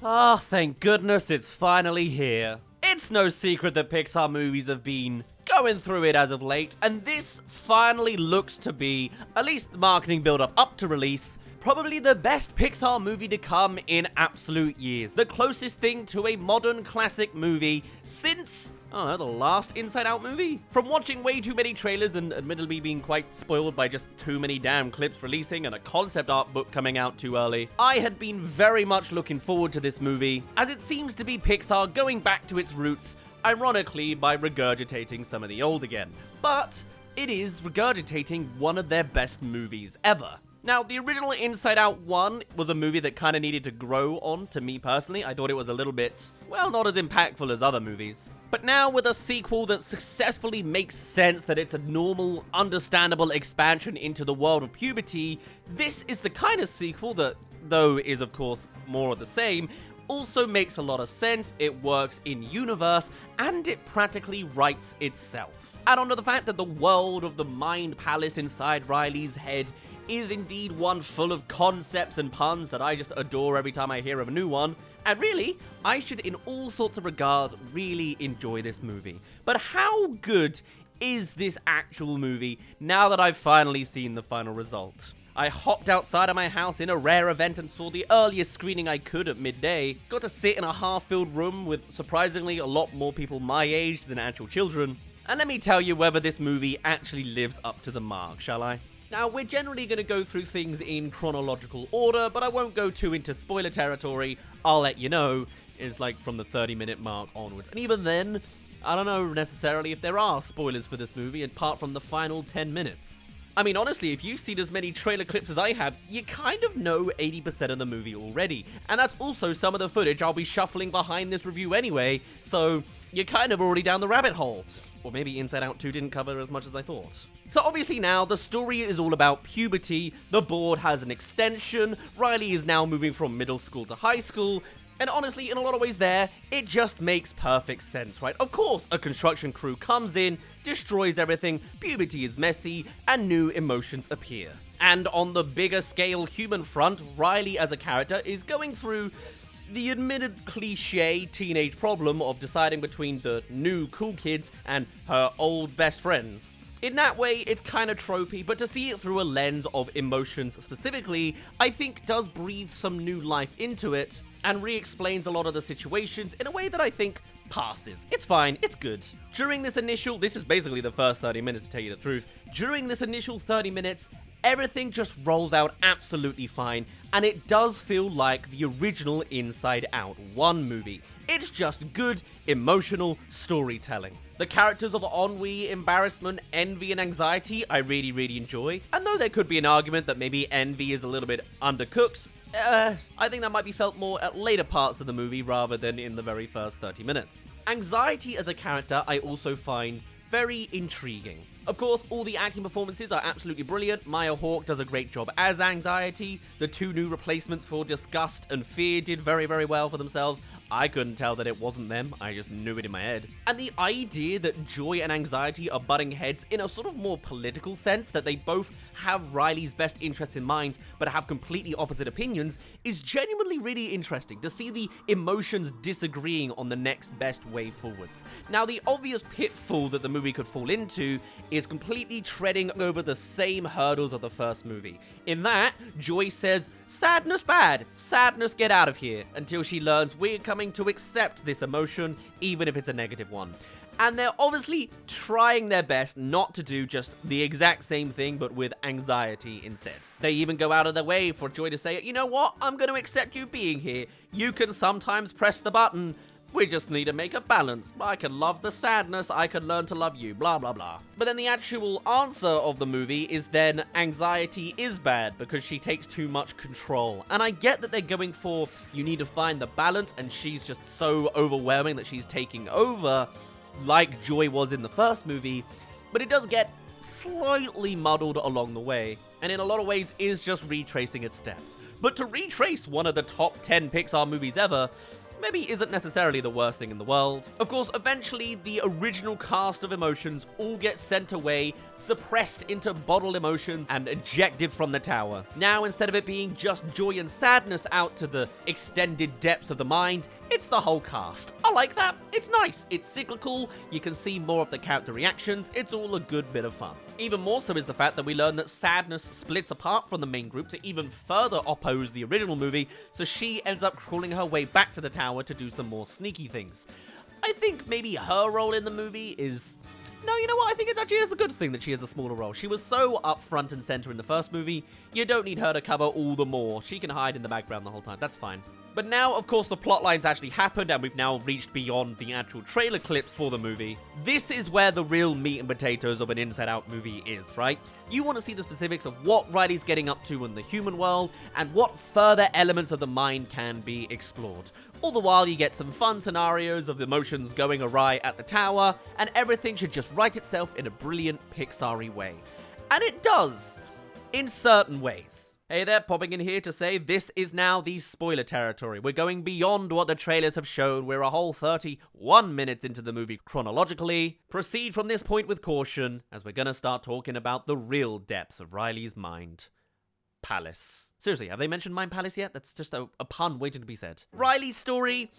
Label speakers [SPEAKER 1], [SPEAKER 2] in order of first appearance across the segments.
[SPEAKER 1] Ah, thank goodness it's finally here. It's no secret that Pixar movies have been going through it as of late, and this finally looks to be, at least the marketing build-up up to release, probably the best Pixar movie to come in absolute years. The closest thing to a modern classic movie since, I don't know, the last Inside Out movie? From watching way too many trailers and admittedly being quite spoiled by just too many damn clips releasing and a concept art book coming out too early, I had been very much looking forward to this movie, as it seems to be Pixar going back to its roots, ironically by regurgitating some of the old again. But it is regurgitating one of their best movies ever. Now, the original Inside Out 1 was a movie that kind of needed to grow on, to me personally. I thought it was a little bit, well, not as impactful as other movies. But now with a sequel that successfully makes sense that it's a normal, understandable expansion into the world of puberty, this is the kind of sequel that, though is of course more of the same, also makes a lot of sense, it works in universe, and it practically writes itself. Add on to the fact that the world of the mind palace inside Riley's head is indeed one full of concepts and puns that I just adore every time I hear of a new one. And really, I should in all sorts of regards really enjoy this movie. But how good is this actual movie now that I've finally seen the final result? I hopped outside of my house in a rare event and saw the earliest screening I could at midday. Got to sit in a half-filled room with surprisingly a lot more people my age than actual children. And let me tell you whether this movie actually lives up to the mark, shall I? Now, we're generally going to go through things in chronological order, but I won't go too into spoiler territory. I'll let you know. It's like from the 30-minute mark onwards. And even then, I don't know necessarily if there are spoilers for this movie apart from the final 10 minutes. I mean, honestly, if you've seen as many trailer clips as I have, you kind of know 80% of the movie already. And that's also some of the footage I'll be shuffling behind this review anyway, so you're kind of already down the rabbit hole. Or maybe Inside Out 2 didn't cover as much as I thought. So obviously now, the story is all about puberty, the board has an extension, Riley is now moving from middle school to high school, and honestly, in a lot of ways there, it just makes perfect sense, right? Of course, a construction crew comes in, destroys everything, puberty is messy, and new emotions appear. And on the bigger scale human front, Riley as a character is going through the admitted cliche teenage problem of deciding between the new cool kids and her old best friends. In that way, it's kind of tropey, but to see it through a lens of emotions specifically, I think does breathe some new life into it, and re-explains a lot of the situations in a way that I think passes. It's fine, it's good. During this is basically the first 30 minutes to tell you the truth, during this initial 30 minutes, everything just rolls out absolutely fine, and it does feel like the original Inside Out 1 movie. It's just good, emotional storytelling. The characters of ennui, embarrassment, envy, and anxiety I really enjoy, and though there could be an argument that maybe envy is a little bit undercooked, I think that might be felt more at later parts of the movie rather than in the very first 30 minutes. Anxiety as a character I also find very intriguing. Of course, all the acting performances are absolutely brilliant. Maya Hawke does a great job as Anxiety. The two new replacements for Disgust and Fear did very well for themselves. I couldn't tell that it wasn't them, I just knew it in my head. And the idea that Joy and Anxiety are butting heads in a sort of more political sense, that they both have Riley's best interests in mind, but have completely opposite opinions, is genuinely really interesting to see the emotions disagreeing on the next best way forwards. Now, the obvious pitfall that the movie could fall into is completely treading over the same hurdles of the first movie. In that, Joy says, "Sadness bad, sadness get out of here," until she learns we're coming to accept this emotion, even if it's a negative one. And they're obviously trying their best not to do just the exact same thing, but with anxiety instead. They even go out of their way for Joy to say, "You know what, I'm going to accept you being here. You can sometimes press the button. We just need to make a balance. I can love the sadness, I can learn to love you, blah blah blah." But then the actual answer of the movie is then Anxiety is bad because she takes too much control. And I get that they're going for, you need to find the balance, and she's just so overwhelming that she's taking over, like Joy was in the first movie, but it does get slightly muddled along the way, and in a lot of ways is just retracing its steps. But to retrace one of the top 10 Pixar movies ever, maybe isn't necessarily the worst thing in the world. Of course, eventually, the original cast of emotions all get sent away, suppressed into bottled emotions, and ejected from the tower. Now, instead of it being just joy and sadness out to the extended depths of the mind, it's the whole cast. I like that. It's nice. It's cyclical. You can see more of the character reactions. It's all a good bit of fun. Even more so is the fact that we learn that sadness splits apart from the main group to even further oppose the original movie, so she ends up crawling her way back to the tower to do some more sneaky things. I think maybe her role in the movie is... No, you know what? I think it actually is a good thing that she has a smaller role. She was so up front and center in the first movie, you don't need her to cover all the more. She can hide in the background the whole time. That's fine. But now, of course, the plot lines actually happened, and we've now reached beyond the actual trailer clips for the movie. This is where the real meat and potatoes of an Inside Out movie is, right? You want to see the specifics of what Riley's getting up to in the human world, and what further elements of the mind can be explored. All the while, you get some fun scenarios of emotions going awry at the tower, and everything should just write itself in a brilliant Pixar-y way. And it does, in certain ways. Hey there, popping in here to say this is now the spoiler territory. We're going beyond what the trailers have shown. We're a whole 31 minutes into the movie chronologically. Proceed from this point with caution, as we're gonna start talking about the real depths of Riley's mind palace. Seriously, have they mentioned Mind Palace yet? That's just a pun waiting to be said. Riley's story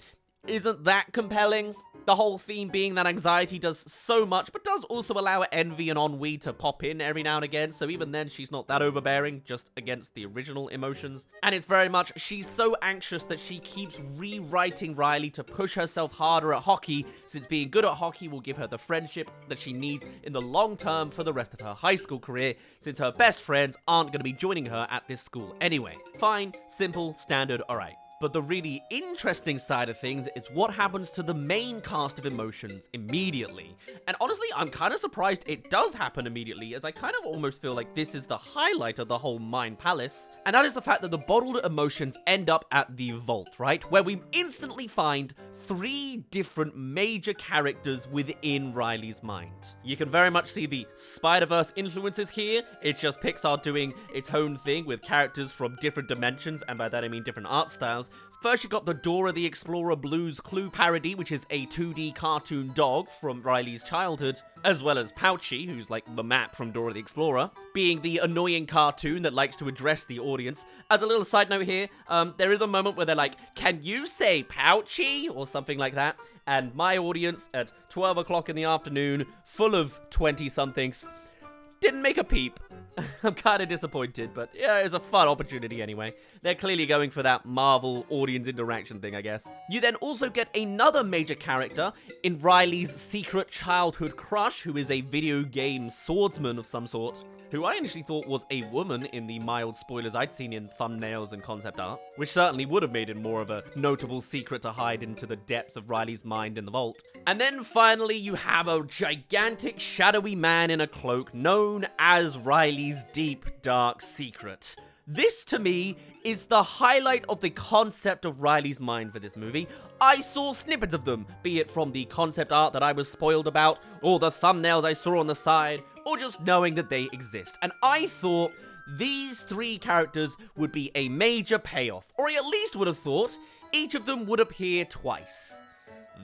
[SPEAKER 1] isn't that compelling. The whole theme being that anxiety does so much, but does also allow envy and ennui to pop in every now and again, so even then she's not that overbearing, just against the original emotions. And it's very much, she's so anxious that she keeps rewriting Riley to push herself harder at hockey, since being good at hockey will give her the friendship that she needs in the long term for the rest of her high school career, since her best friends aren't going to be joining her at this school anyway. Fine, simple, standard, alright. But the really interesting side of things is what happens to the main cast of emotions immediately. And honestly, I'm kind of surprised it does happen immediately, as I kind of almost feel like this is the highlight of the whole Mind Palace. And that is the fact that the bottled emotions end up at the vault, right? Where we instantly find 3 different major characters within Riley's mind. You can very much see the Spider-Verse influences here. It's just Pixar doing its own thing with characters from different dimensions, and by that I mean different art styles. First, you got the Dora the Explorer Blues Clue parody, which is a 2D cartoon dog from Riley's childhood, as well as Pouchy, who's like the map from Dora the Explorer, being the annoying cartoon that likes to address the audience. As a little side note here, there is a moment where they're like, "Can you say Pouchy?" or something like that, and my audience at 12 o'clock in the afternoon, full of 20-somethings, didn't make a peep. I'm kind of disappointed, but yeah, it's a fun opportunity anyway. They're clearly going for that Marvel audience interaction thing, I guess. You then also get another major character in Riley's secret childhood crush, who is a video game swordsman of some sort, who I initially thought was a woman in the mild spoilers I'd seen in thumbnails and concept art, which certainly would have made it more of a notable secret to hide into the depths of Riley's mind in the vault. And then finally, you have a gigantic shadowy man in a cloak known as Riley's deep, dark secret. This, to me, is the highlight of the concept of Riley's mind for this movie. I saw snippets of them, be it from the concept art that I was spoiled about, or the thumbnails I saw on the side, or just knowing that they exist. And I thought these 3 characters would be a major payoff, or I at least would have thought each of them would appear twice.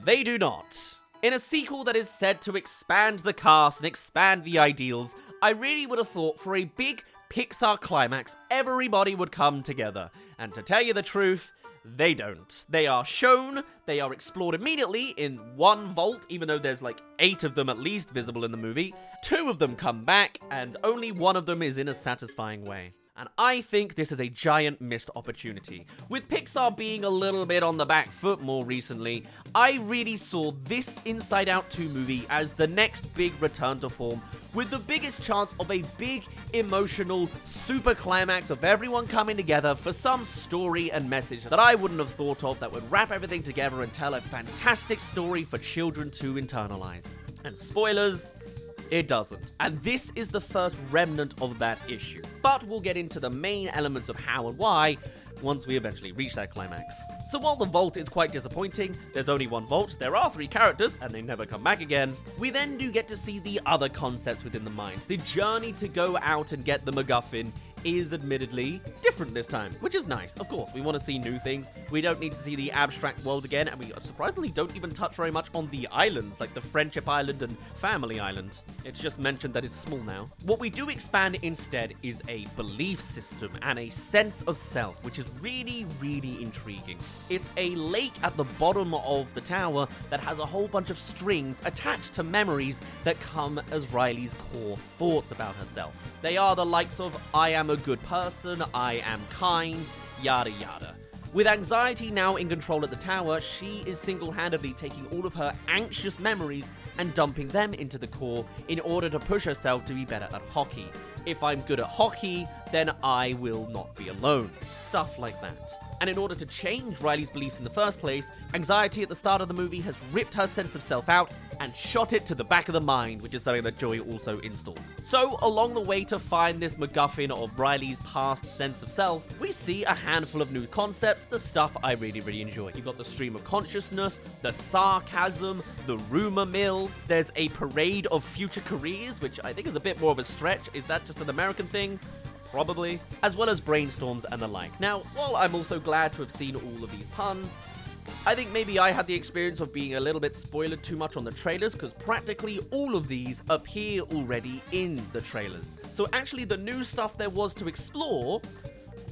[SPEAKER 1] They do not. In a sequel that is said to expand the cast and expand the ideals, I really would have thought for a big Pixar climax, everybody would come together. And to tell you the truth, they don't. They are shown, they are explored immediately in one vault, even though there's like 8 of them at least visible in the movie. 2 of them come back, and only 1 of them is in a satisfying way. And I think this is a giant missed opportunity. With Pixar being a little bit on the back foot more recently, I really saw this Inside Out 2 movie as the next big return to form, with the biggest chance of a big, emotional, super climax of everyone coming together for some story and message that I wouldn't have thought of that would wrap everything together and tell a fantastic story for children to internalize. And spoilers, it doesn't. And this is the first remnant of that issue. But we'll get into the main elements of how and why once we eventually reach that climax. So while the vault is quite disappointing, there's only 1 vault, there are 3 characters, and they never come back again, we then do get to see the other concepts within the mind. The journey to go out and get the MacGuffin is admittedly different this time, which is nice. Of course, we want to see new things. We don't need to see the abstract world again, and we surprisingly don't even touch very much on the islands, like the Friendship Island and Family Island. It's just mentioned that it's small now. What we do expand instead is a belief system and a sense of self, which is really, really intriguing. It's a lake at the bottom of the tower that has a whole bunch of strings attached to memories that come as Riley's core thoughts about herself. They are the likes of I am a good person, I am kind, yada yada. With anxiety now in control at the tower, she is single-handedly taking all of her anxious memories and dumping them into the core in order to push herself to be better at hockey. If I'm good at hockey, then I will not be alone. Stuff like that. And in order to change Riley's beliefs in the first place, anxiety at the start of the movie has ripped her sense of self out and shot it to the back of the mind, which is something that Joy also installed. So, along the way to find this MacGuffin of Riley's past sense of self, we see a handful of new concepts, the stuff I really, really enjoy. You've got the stream of consciousness, the sarcasm, the rumor mill, there's a parade of future careers, which I think is a bit more of a stretch. Is that just an American thing? Probably, as well as brainstorms and the like. Now, while I'm also glad to have seen all of these puns, I think maybe I had the experience of being a little bit spoiled too much on the trailers, because practically all of these appear already in the trailers. So actually the new stuff there was to explore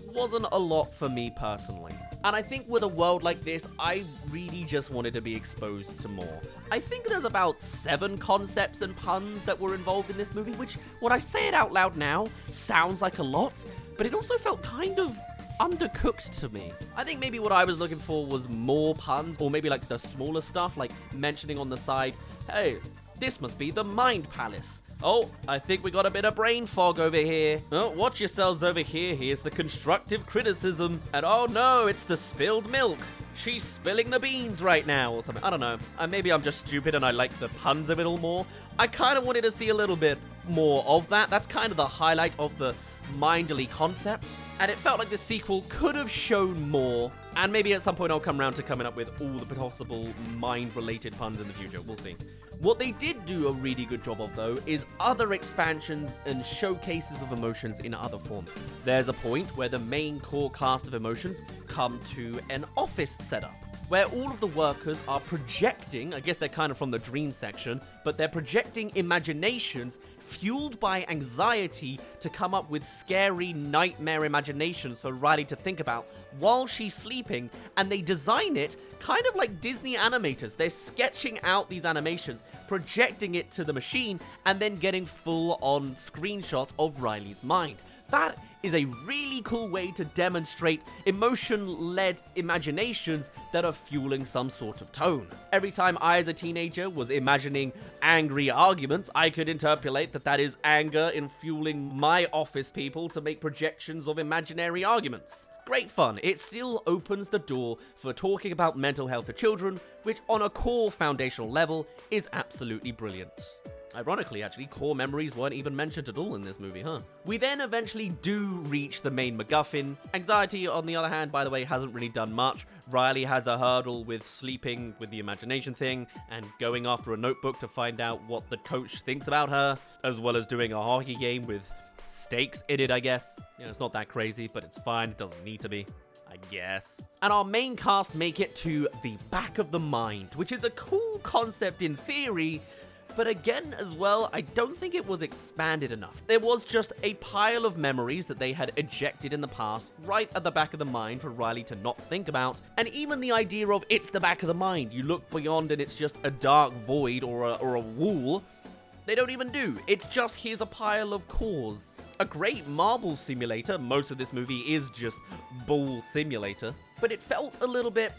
[SPEAKER 1] wasn't a lot for me personally. And I think with a world like this, I really just wanted to be exposed to more. I think there's about 7 concepts and puns that were involved in this movie, which, when I say it out loud now, sounds like a lot, but it also felt kind of undercooked to me. I think maybe what I was looking for was more puns, or maybe like the smaller stuff, like mentioning on the side, hey, this must be the Mind Palace. Oh, I think we got a bit of brain fog over here. Oh, watch yourselves over here. Here's the constructive criticism. And oh no, it's the spilled milk. She's spilling the beans right now or something. I don't know. Maybe I'm just stupid and I like the puns a little more. I kind of wanted to see a little bit more of that. That's kind of the highlight of the Mindly concept. And it felt like the sequel could have shown more. And maybe at some point I'll come around to coming up with all the possible mind-related puns in the future. We'll see. What they did do a really good job of, though, is other expansions and showcases of emotions in other forms. There's a point where the main core cast of emotions come to an office setup, where all of the workers are projecting, I guess they're kind of from the dream section, but they're projecting imaginations fueled by anxiety to come up with scary nightmare imaginations for Riley to think about while she's sleeping, and they design it kind of like Disney animators. They're sketching out these animations, projecting it to the machine, and then getting full-on screenshots of Riley's mind. That is a really cool way to demonstrate emotion-led imaginations that are fueling some sort of tone. Every time I, as a teenager, was imagining angry arguments, I could interpolate that is anger in fueling my office people to make projections of imaginary arguments. Great fun. It still opens the door for talking about mental health to children, which on a core foundational level is absolutely brilliant. Ironically, actually, core memories weren't even mentioned at all in this movie, huh? We then eventually do reach the main MacGuffin. Anxiety, on the other hand, by the way, hasn't really done much. Riley has a hurdle with sleeping with the imagination thing and going after a notebook to find out what the coach thinks about her, as well as doing a hockey game with stakes in it, I guess. You know, it's not that crazy, but it's fine. It doesn't need to be, I guess. And our main cast make it to the back of the mind, which is a cool concept in theory, but again, as well, I don't think it was expanded enough. There was just a pile of memories that they had ejected in the past, right at the back of the mind for Riley to not think about. And even the idea of it's the back of the mind, you look beyond and it's just a dark void or a wall, they don't even do. It's just here's a pile of cores. A great marble simulator. Most of this movie is just ball simulator. But it felt a little bit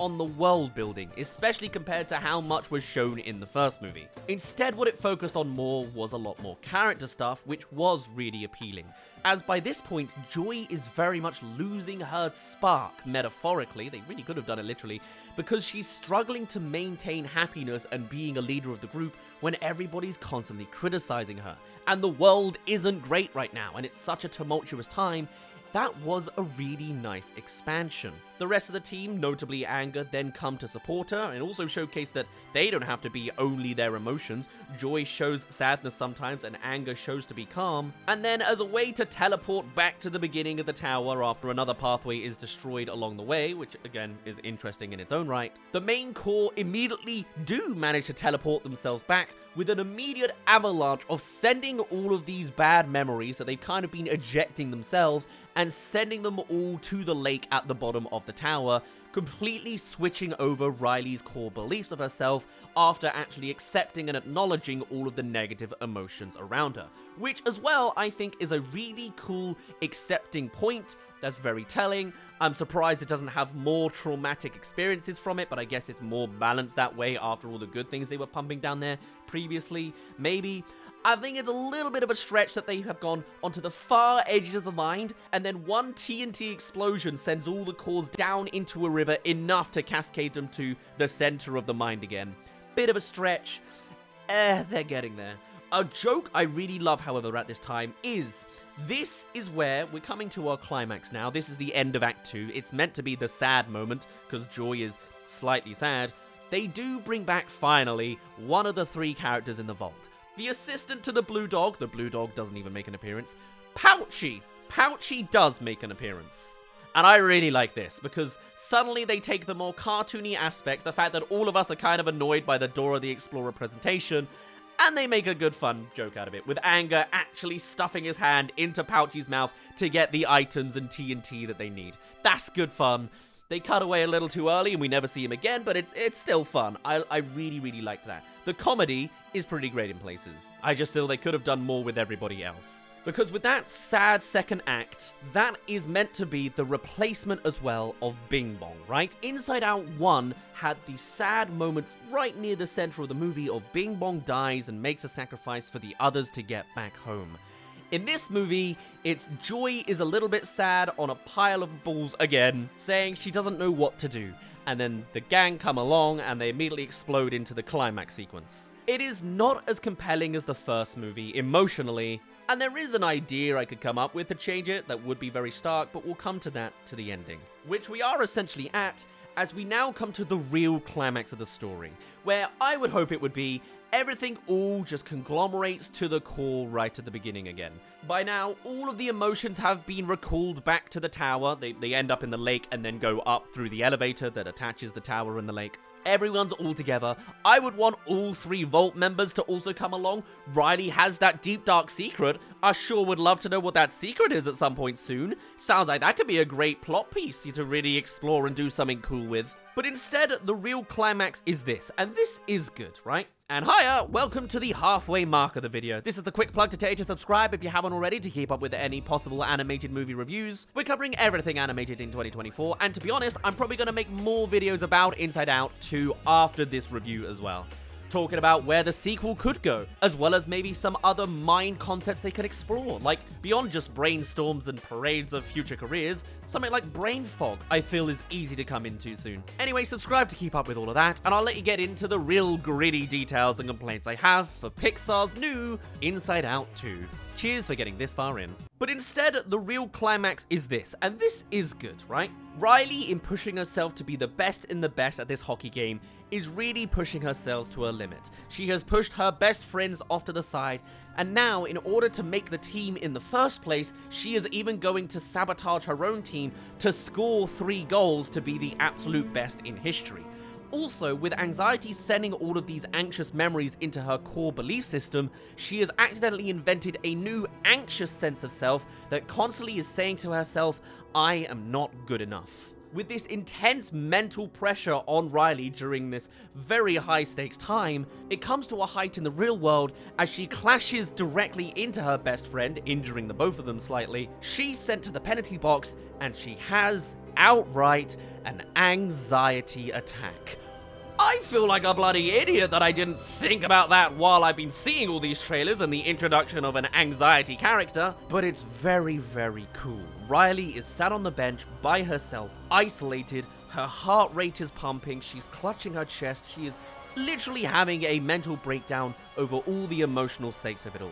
[SPEAKER 1] on the world building, especially compared to how much was shown in the first movie. Instead, what it focused on more was a lot more character stuff, which was really appealing. As by this point, Joy is very much losing her spark, metaphorically, they really could have done it literally, because she's struggling to maintain happiness and being a leader of the group when everybody's constantly criticizing her. And the world isn't great right now, and it's such a tumultuous time. That was a really nice expansion. The rest of the team, notably Anger, then come to support her and also showcase that they don't have to be only their emotions. Joy shows sadness sometimes and Anger shows to be calm. And then as a way to teleport back to the beginning of the tower after another pathway is destroyed along the way, which again is interesting in its own right, the main core immediately do manage to teleport themselves back with an immediate avalanche of sending all of these bad memories that they've kind of been ejecting themselves and sending them all to the lake at the bottom of the tower, completely switching over Riley's core beliefs of herself after actually accepting and acknowledging all of the negative emotions around her. Which as well, I think, is a really cool accepting point that's very telling. I'm surprised it doesn't have more traumatic experiences from it, but I guess it's more balanced that way after all the good things they were pumping down there previously. Maybe. I think it's a little bit of a stretch that they have gone onto the far edges of the mind, and then one TNT explosion sends all the cores down into a river enough to cascade them to the center of the mind again. Bit of a stretch. They're getting there. A joke I really love, however, at this time is, this is where we're coming to our climax now. This is the end of Act 2. It's meant to be the sad moment, because Joy is slightly sad. They do bring back, finally, one of the 3 characters in the vault. The assistant to the blue dog doesn't even make an appearance. Pouchy does make an appearance. And I really like this, because suddenly they take the more cartoony aspects, the fact that all of us are kind of annoyed by the Dora the Explorer presentation, and they make a good fun joke out of it, with Anger actually stuffing his hand into Pouchy's mouth to get the items and TNT that they need. That's good fun. They cut away a little too early and we never see him again, but it's still fun. I really, really liked that. The comedy is pretty great in places. I just feel they could have done more with everybody else. Because with that sad second act, that is meant to be the replacement as well of Bing Bong, right? Inside Out 1 had the sad moment right near the center of the movie of Bing Bong dies and makes a sacrifice for the others to get back home. In this movie, it's Joy is a little bit sad on a pile of balls again, saying she doesn't know what to do. And then the gang come along and they immediately explode into the climax sequence. It is not as compelling as the first movie emotionally, and there is an idea I could come up with to change it that would be very stark, but we'll come to that to the ending. Which we are essentially at, as we now come to the real climax of the story, where I would hope it would be everything all just conglomerates to the core right at the beginning again. By now, all of the emotions have been recalled back to the tower. They end up in the lake and then go up through the elevator that attaches the tower and the lake. Everyone's all together. I would want all 3 Vault members to also come along. Riley has that deep dark secret. I sure would love to know what that secret is at some point soon. Sounds like that could be a great plot piece to really explore and do something cool with. But instead, the real climax is this, and this is good, right? And hiya, welcome to the halfway mark of the video. This is the quick plug to tell you to subscribe if you haven't already to keep up with any possible animated movie reviews. We're covering everything animated in 2024, and to be honest, I'm probably going to make more videos about Inside Out 2 after this review as well. Talking about where the sequel could go, as well as maybe some other mind concepts they could explore, like beyond just brainstorms and parades of future careers, something like brain fog I feel is easy to come into soon. Anyway, subscribe to keep up with all of that, and I'll let you get into the real gritty details and complaints I have for Pixar's new Inside Out 2. Cheers for getting this far in. But instead, the real climax is this, and this is good, right? Riley, in pushing herself to be the best in the best at this hockey game, is really pushing herself to a limit. She has pushed her best friends off to the side, and now, in order to make the team in the first place, she is even going to sabotage her own team to score 3 goals to be the absolute best in history. Also, with anxiety sending all of these anxious memories into her core belief system, she has accidentally invented a new anxious sense of self that constantly is saying to herself, I am not good enough. With this intense mental pressure on Riley during this very high stakes time, it comes to a height in the real world as she clashes directly into her best friend, injuring the both of them slightly. She's sent to the penalty box and she has outright an anxiety attack. I feel like a bloody idiot that I didn't think about that while I've been seeing all these trailers and the introduction of an anxiety character, but it's very, very cool. Riley is sat on the bench by herself, isolated, her heart rate is pumping, she's clutching her chest, she is literally having a mental breakdown over all the emotional stakes of it all.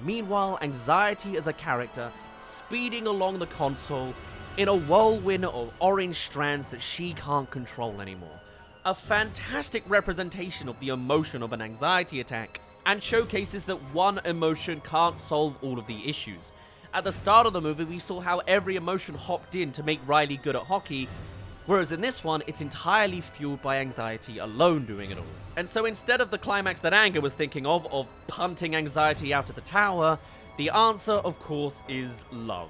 [SPEAKER 1] Meanwhile, anxiety as a character, speeding along the console, in a whirlwind of orange strands that she can't control anymore. A fantastic representation of the emotion of an anxiety attack, and showcases that one emotion can't solve all of the issues. At the start of the movie, we saw how every emotion hopped in to make Riley good at hockey, whereas in this one, it's entirely fueled by anxiety alone doing it all. And so instead of the climax that Anger was thinking of punting anxiety out of the tower, the answer, of course, is love.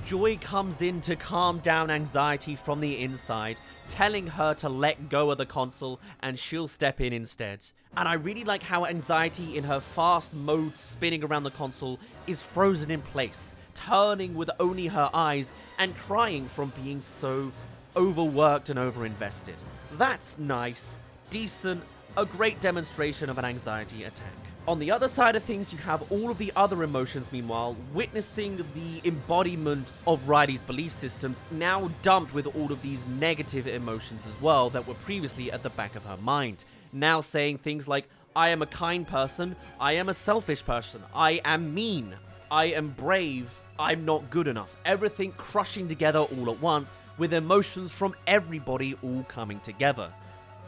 [SPEAKER 1] Joy comes in to calm down anxiety from the inside, telling her to let go of the console and she'll step in instead. And I really like how anxiety in her fast mode spinning around the console is frozen in place, turning with only her eyes and crying from being so overworked and overinvested. That's nice, decent, a great demonstration of an anxiety attack. On the other side of things, you have all of the other emotions, meanwhile, witnessing the embodiment of Riley's belief systems, now dumped with all of these negative emotions as well that were previously at the back of her mind. Now saying things like, I am a kind person, I am a selfish person, I am mean, I am brave, I'm not good enough. Everything crushing together all at once, with emotions from everybody all coming together.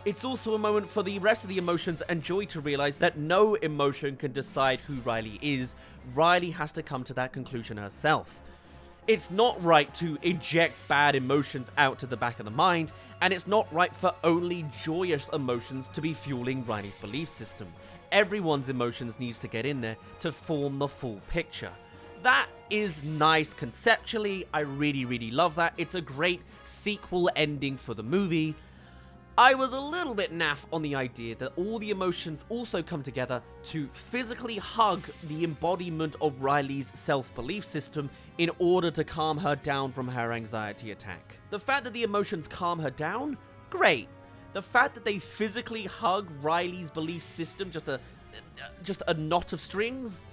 [SPEAKER 1] It's also a moment for the rest of the emotions and Joy to realize that no emotion can decide who Riley is. Riley has to come to that conclusion herself. It's not right to eject bad emotions out to the back of the mind, and it's not right for only joyous emotions to be fueling Riley's belief system. Everyone's emotions needs to get in there to form the full picture. That is nice conceptually. I really love that. It's a great sequel ending for the movie. I was a little bit naff on the idea that all the emotions also come together to physically hug the embodiment of Riley's self-belief system in order to calm her down from her anxiety attack. The fact that the emotions calm her down? Great. The fact that they physically hug Riley's belief system, just a knot of strings?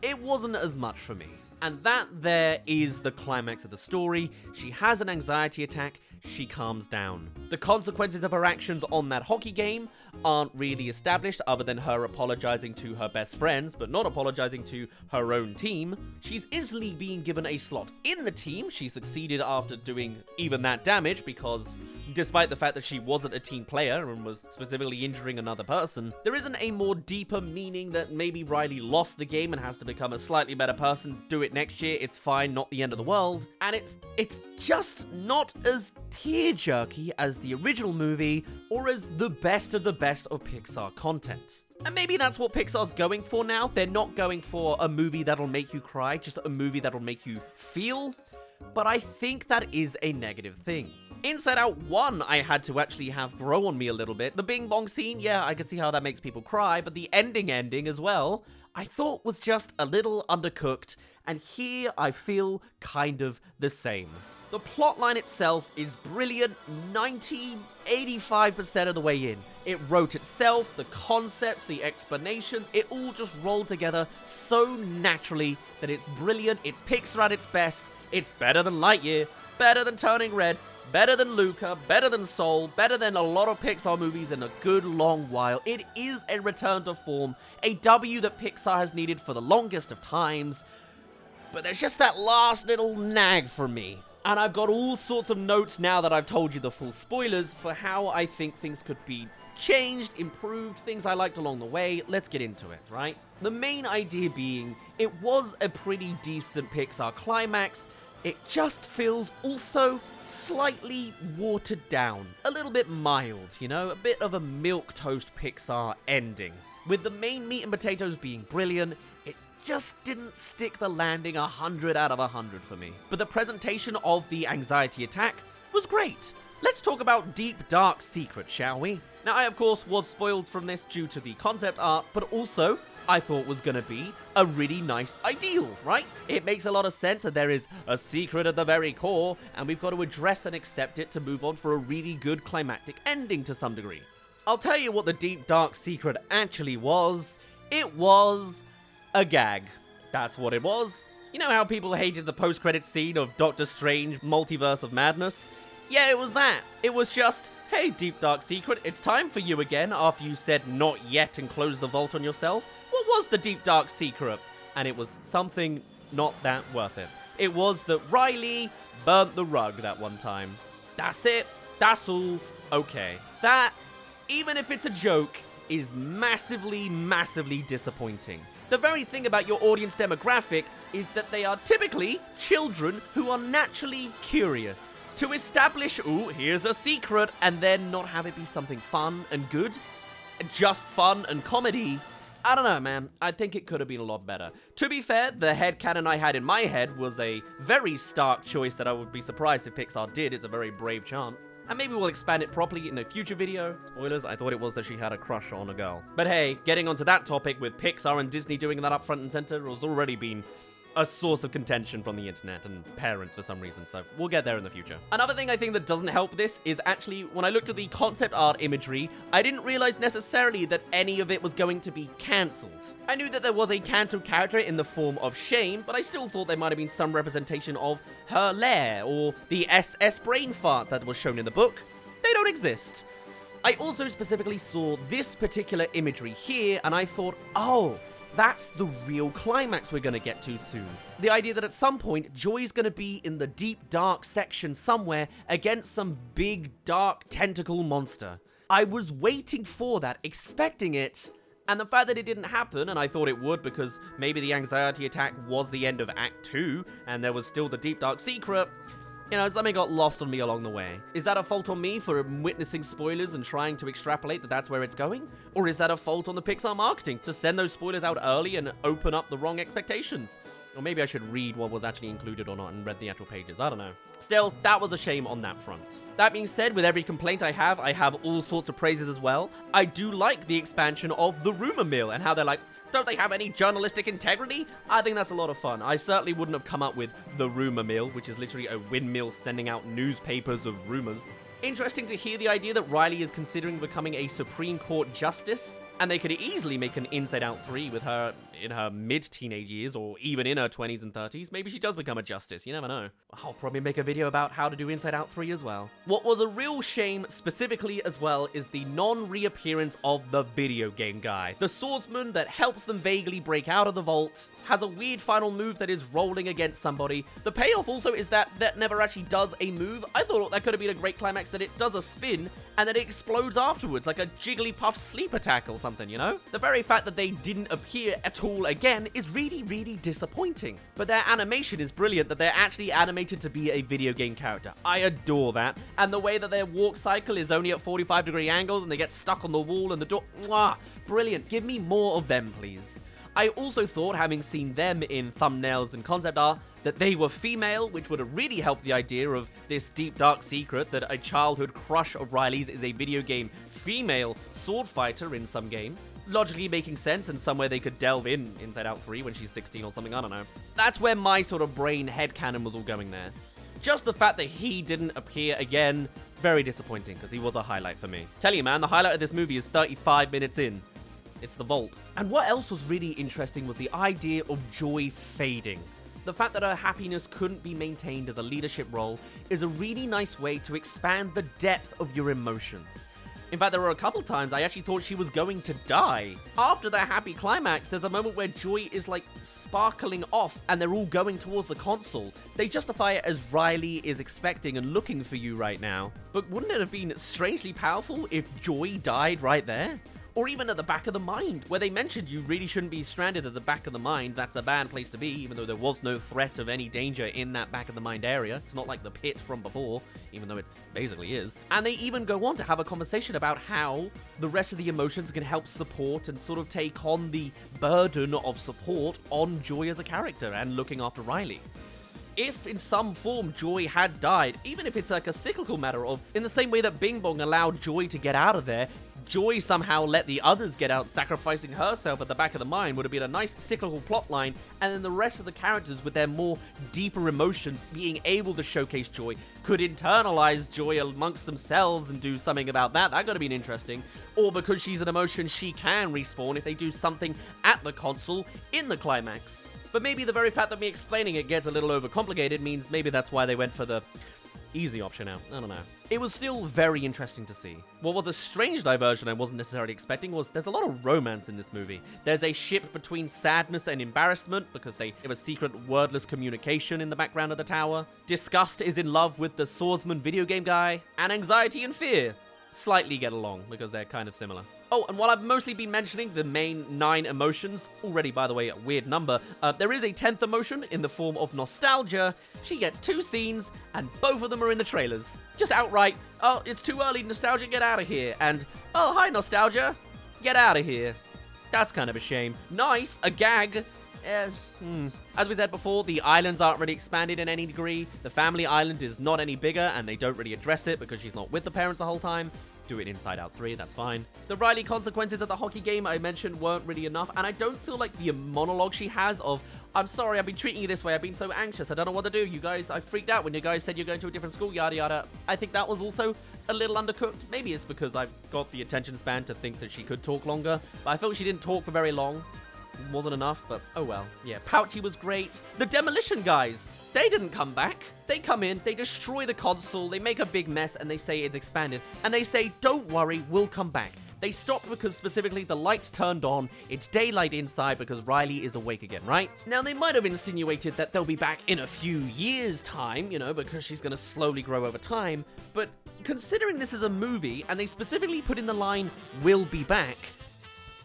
[SPEAKER 1] It wasn't as much for me. And that there is the climax of the story. She has an anxiety attack. She calms down. The consequences of her actions on that hockey game aren't really established other than her apologizing to her best friends, but not apologizing to her own team. She's instantly being given a slot in the team. She succeeded after doing even that damage because despite the fact that she wasn't a team player and was specifically injuring another person, there isn't a more deeper meaning that maybe Riley lost the game and has to become a slightly better person. Do it next year. It's fine, not the end of the world. And it's just not as tear-jerky as the original movie or as the best of Pixar content. And maybe that's what Pixar's going for now. They're not going for a movie that'll make you cry, just a movie that'll make you feel. But I think that is a negative thing. Inside Out 1, I had to actually have grow on me a little bit. The Bing Bong scene, yeah, I could see how that makes people cry, but the ending as well, I thought was just a little undercooked, and here I feel kind of the same. The plotline itself is brilliant 85% of the way in. It wrote itself, the concepts, the explanations, it all just rolled together so naturally that it's brilliant, it's Pixar at its best, it's better than Lightyear, better than Turning Red, better than Luca, better than Soul, better than a lot of Pixar movies in a good long while. It is a return to form, a W that Pixar has needed for the longest of times, but there's just that last little nag for me. And I've got all sorts of notes now that I've told you the full spoilers for how I think things could be changed, improved, things I liked along the way. Let's get into it, right? The main idea being, it was a pretty decent Pixar climax. It just feels also slightly watered down, a little bit mild, you know, a bit of a milquetoast Pixar ending. With the main meat and potatoes being brilliant, it just didn't stick the landing 100 out of 100 for me. But the presentation of the anxiety attack was great. Let's talk about Deep Dark Secret, shall we? Now, I of course was spoiled from this due to the concept art, but also I thought was gonna be a really nice ideal, right? It makes a lot of sense that there is a secret at the very core, and we've got to address and accept it to move on for a really good climactic ending to some degree. I'll tell you what the Deep Dark Secret actually was. It was a gag. That's what it was. You know how people hated the post-credit scene of Doctor Strange Multiverse of Madness? Yeah, it was that. It was just, hey, Deep Dark Secret, it's time for you again after you said not yet and closed the vault on yourself. What was the Deep Dark Secret? And it was something not that worth it. It was that Riley burnt the rug that one time. That's it. That's all. Okay. That, even if it's a joke, is massively, massively disappointing. The very thing about your audience demographic is that they are typically children who are naturally curious. To establish, ooh, here's a secret, and then not have it be something fun and good, just fun and comedy, I don't know, man. I think it could have been a lot better. To be fair, the headcanon I had in my head was a very stark choice that I would be surprised if Pixar did. It's a very brave chance. And maybe we'll expand it properly in a future video. Spoilers, I thought it was that she had a crush on a girl. But hey, getting onto that topic with Pixar and Disney doing that up front and center has already been a source of contention from the internet and parents for some reason, so we'll get there in the future. Another thing I think that doesn't help this is actually when I looked at the concept art imagery, I didn't realize necessarily that any of it was going to be cancelled. I knew that there was a cancelled character in the form of Shame, but I still thought there might have been some representation of her lair or the SS brain fart that was shown in the book. They don't exist. I also specifically saw this particular imagery here, and I thought, oh, that's the real climax we're gonna get to soon. The idea that at some point, Joy's gonna be in the deep, dark section somewhere against some big, dark tentacle monster. I was waiting for that, expecting it, and the fact that it didn't happen, and I thought it would because maybe the anxiety attack was the end of Act 2, and there was still the deep, dark secret, you know, something got lost on me along the way. Is that a fault on me for witnessing spoilers and trying to extrapolate that that's where it's going? Or is that a fault on the Pixar marketing to send those spoilers out early and open up the wrong expectations? Or maybe I should read what was actually included or not and read the actual pages. I don't know. Still, that was a shame on that front. That being said, with every complaint I have all sorts of praises as well. I do like the expansion of the rumor mill and how they're like, don't they have any journalistic integrity? I think that's a lot of fun. I certainly wouldn't have come up with the rumor mill, which is literally a windmill sending out newspapers of rumors. Interesting to hear the idea that Riley is considering becoming a Supreme Court justice, and they could easily make an Inside Out 3 with her in her mid-teenage years, or even in her 20s and 30s. Maybe she does become a justice, you never know. I'll probably make a video about how to do Inside Out 3 as well. What was a real shame specifically as well is the non-reappearance of the video game guy. The swordsman that helps them vaguely break out of the vault, has a weird final move that is rolling against somebody. The payoff also is that never actually does a move. I thought that could have been a great climax, that it does a spin and then it explodes afterwards like a Jigglypuff sleep attack or something, you know? The very fact that they didn't appear at all again is really, really disappointing. But their animation is brilliant, that they're actually animated to be a video game character. I adore that. And the way that their walk cycle is only at 45-degree angles and they get stuck on the wall and the door. Mwah! Brilliant. Give me more of them, please. I also thought, having seen them in thumbnails and concept art, that they were female, which would have really helped the idea of this deep, dark secret that a childhood crush of Riley's is a video game female sword fighter in some game. Logically making sense, and somewhere they could delve in Inside Out 3 when she's 16 or something, I don't know. That's where my sort of brain headcanon was all going there. Just the fact that he didn't appear again, very disappointing, because he was a highlight for me. Tell you, man, the highlight of this movie is 35 minutes in. It's the vault. And what else was really interesting was the idea of Joy fading. The fact that her happiness couldn't be maintained as a leadership role is a really nice way to expand the depth of your emotions. In fact, there were a couple times I actually thought she was going to die. After the happy climax, there's a moment where Joy is like sparkling off and they're all going towards the console. They justify it as Riley is expecting and looking for you right now. But wouldn't it have been strangely powerful if Joy died right there? Or even at the back of the mind, where they mentioned you really shouldn't be stranded at the back of the mind. That's a bad place to be, even though there was no threat of any danger in that back of the mind area. It's not like the pit from before, even though it basically is. And they even go on to have a conversation about how the rest of the emotions can help support and sort of take on the burden of support on Joy as a character and looking after Riley. If in some form Joy had died, even if it's like a cyclical matter of, in the same way that Bing Bong allowed Joy to get out of there, Joy somehow let the others get out, sacrificing herself at the back of the mind, would have been a nice cyclical plotline, and then the rest of the characters with their more deeper emotions being able to showcase Joy could internalize Joy amongst themselves and do something about that. That could have been interesting. Or because she's an emotion, she can respawn if they do something at the console in the climax. But maybe the very fact that me explaining it gets a little overcomplicated means maybe that's why they went for the Easy option out. I don't know. It was still very interesting to see. What was a strange diversion I wasn't necessarily expecting was there's a lot of romance in this movie. There's a ship between sadness and embarrassment because they have a secret wordless communication in the background of the tower. Disgust is in love with the swordsman video game guy. And anxiety and fear slightly get along because they're kind of similar. Oh, and while I've mostly been mentioning the main 9 emotions, already, by the way, a weird number, there is a 10th emotion in the form of nostalgia. She gets 2 scenes, and both of them are in the trailers. Just outright, oh, it's too early, nostalgia, get out of here. And, oh, hi, nostalgia, get out of here. That's kind of a shame. Nice, a gag. As we said before, the islands aren't really expanded in any degree. The family island is not any bigger, and they don't really address it because she's not with the parents the whole time. Do it Inside Out 3, that's fine. The Riley consequences of the hockey game I mentioned weren't really enough, and I don't feel like the monologue she has of, I'm sorry, I've been treating you this way, I've been so anxious, I don't know what to do, you guys, I freaked out when you guys said you're going to a different school, yada yada. I think that was also a little undercooked. Maybe it's because I've got the attention span to think that she could talk longer, but I felt she didn't talk for very long. Wasn't enough, but oh well. Yeah, Pouchy was great. The demolition guys, they didn't come back. They come in, they destroy the console, they make a big mess, and they say it's expanded. And they say, don't worry, we'll come back. They stopped because specifically the lights turned on, it's daylight inside because Riley is awake again, right? Now, they might have insinuated that they'll be back in a few years' time, you know, because she's gonna slowly grow over time, but considering this is a movie, and they specifically put in the line, we'll be back,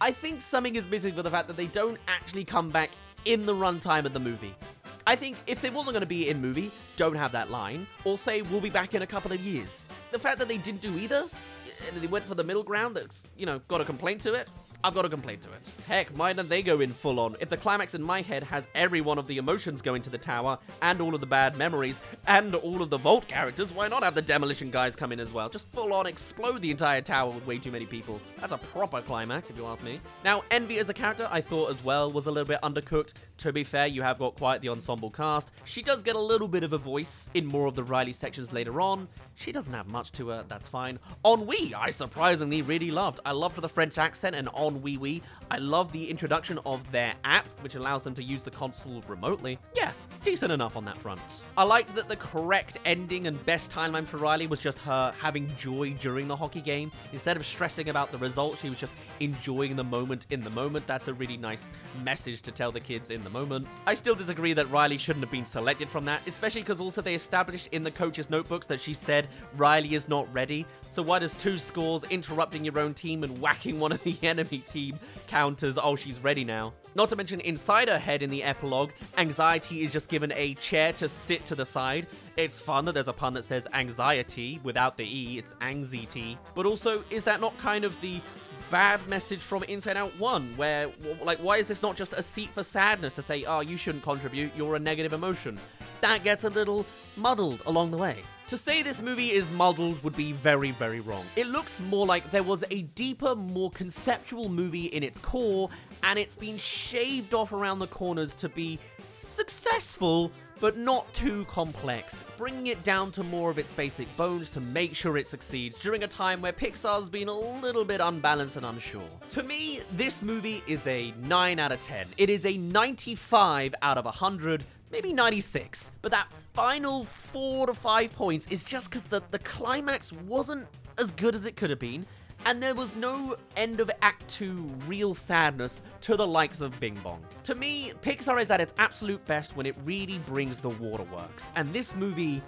[SPEAKER 1] I think something is missing for the fact that they don't actually come back in the runtime of the movie. I think if they wasn't going to be in movie, don't have that line, or say we'll be back in a couple of years. The fact that they didn't do either, and they went for the middle ground that's, you know, got a complaint to it, I've got a complaint to it. Heck, why don't they go in full on? If the climax in my head has every one of the emotions going to the tower, and all of the bad memories, and all of the Vault characters, why not have the demolition guys come in as well? Just full on explode the entire tower with way too many people. That's a proper climax, if you ask me. Now, Envy as a character, I thought as well, was a little bit undercooked. To be fair, you have got quite the ensemble cast. She does get a little bit of a voice in more of the Riley sections later on. She doesn't have much to her, that's fine. Ennui, I surprisingly really loved. I loved the French accent and Ennui. I love the introduction of their app, which allows them to use the console remotely. Yeah, decent enough on that front. I liked that the correct ending and best timeline for Riley was just her having joy during the hockey game. Instead of stressing about the result, she was just enjoying the moment in the moment. That's a really nice message to tell the kids in the moment. I still disagree that Riley shouldn't have been selected from that, especially because also they established in the coach's notebooks that she said Riley is not ready. So why does 2 scores, interrupting your own team and whacking one of the enemy team counters, oh, she's ready now? Not to mention, inside her head in the epilogue, Anxiety is just given a chair to sit to the side. It's fun that there's a pun that says anxiety without the E, it's anxiety. But also, is that not kind of the bad message from Inside Out 1, where, like, why is this not just a seat for sadness to say, oh, you shouldn't contribute, you're a negative emotion? That gets a little muddled along the way. To say this movie is muddled would be very, very wrong. It looks more like there was a deeper, more conceptual movie in its core, and it's been shaved off around the corners to be successful, but not too complex, bringing it down to more of its basic bones to make sure it succeeds during a time where Pixar's been a little bit unbalanced and unsure. To me, this movie is a 9 out of 10. It is a 95 out of 100, maybe 96, but that final 4 to 5 points is just because the climax wasn't as good as it could have been, and there was no end of Act 2 real sadness to the likes of Bing Bong. To me, Pixar is at its absolute best when it really brings the waterworks, and this movie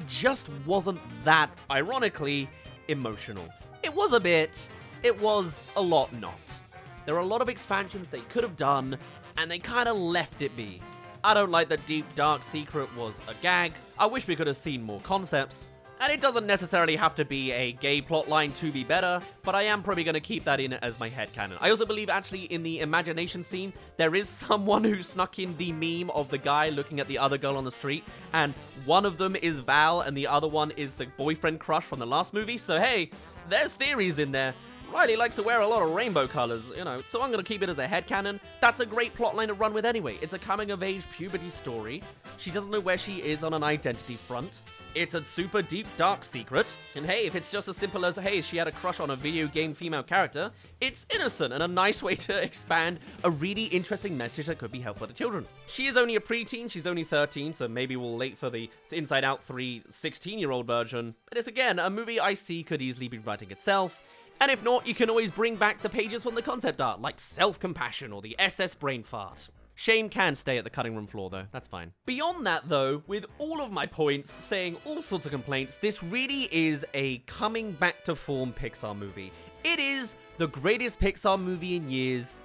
[SPEAKER 1] just wasn't that, ironically, emotional. It was a bit, it was a lot not. There are a lot of expansions they could have done, and they kind of left it be. I don't like that Deep Dark Secret was a gag. I wish we could have seen more concepts. And it doesn't necessarily have to be a gay plotline to be better, but I am probably going to keep that in as my headcanon. I also believe, actually, in the imagination scene, there is someone who snuck in the meme of the guy looking at the other girl on the street, and one of them is Val, and the other one is the boyfriend crush from the last movie, so hey, there's theories in there. Riley likes to wear a lot of rainbow colors, you know, so I'm going to keep it as a headcanon. That's a great plotline to run with anyway. It's a coming-of-age puberty story. She doesn't know where she is on an identity front. It's a super deep, dark secret. And hey, if it's just as simple as, hey, she had a crush on a video game female character, it's innocent and a nice way to expand a really interesting message that could be helpful to children. She is only a preteen, she's only 13, so maybe we'll wait for the Inside Out 3 16-year-old version. But it's, again, a movie I see could easily be writing itself. And if not, you can always bring back the pages from the concept art, like Self-Compassion or the SS Brain Fart. Shame can stay at the cutting room floor, though. That's fine. Beyond that, though, with all of my points saying all sorts of complaints, this really is a coming back to form Pixar movie. It is the greatest Pixar movie in years.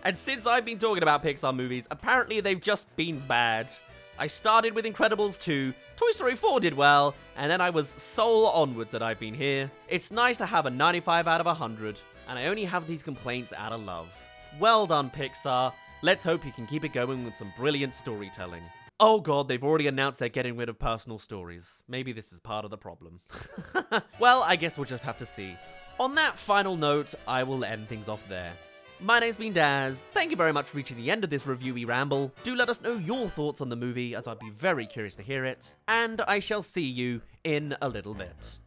[SPEAKER 1] And since I've been talking about Pixar movies, apparently they've just been bad. I started with Incredibles 2, Toy Story 4 did well, and then I was sole onwards that I've been here. It's nice to have a 95 out of 100, and I only have these complaints out of love. Well done, Pixar. Let's hope you can keep it going with some brilliant storytelling. Oh god, they've already announced they're getting rid of personal stories. Maybe this is part of the problem. Well, I guess we'll just have to see. On that final note, I will end things off there. My name's been Daz. Thank you very much for reaching the end of this reviewy ramble. Do let us know your thoughts on the movie, as I'd be very curious to hear it. And I shall see you in a little bit.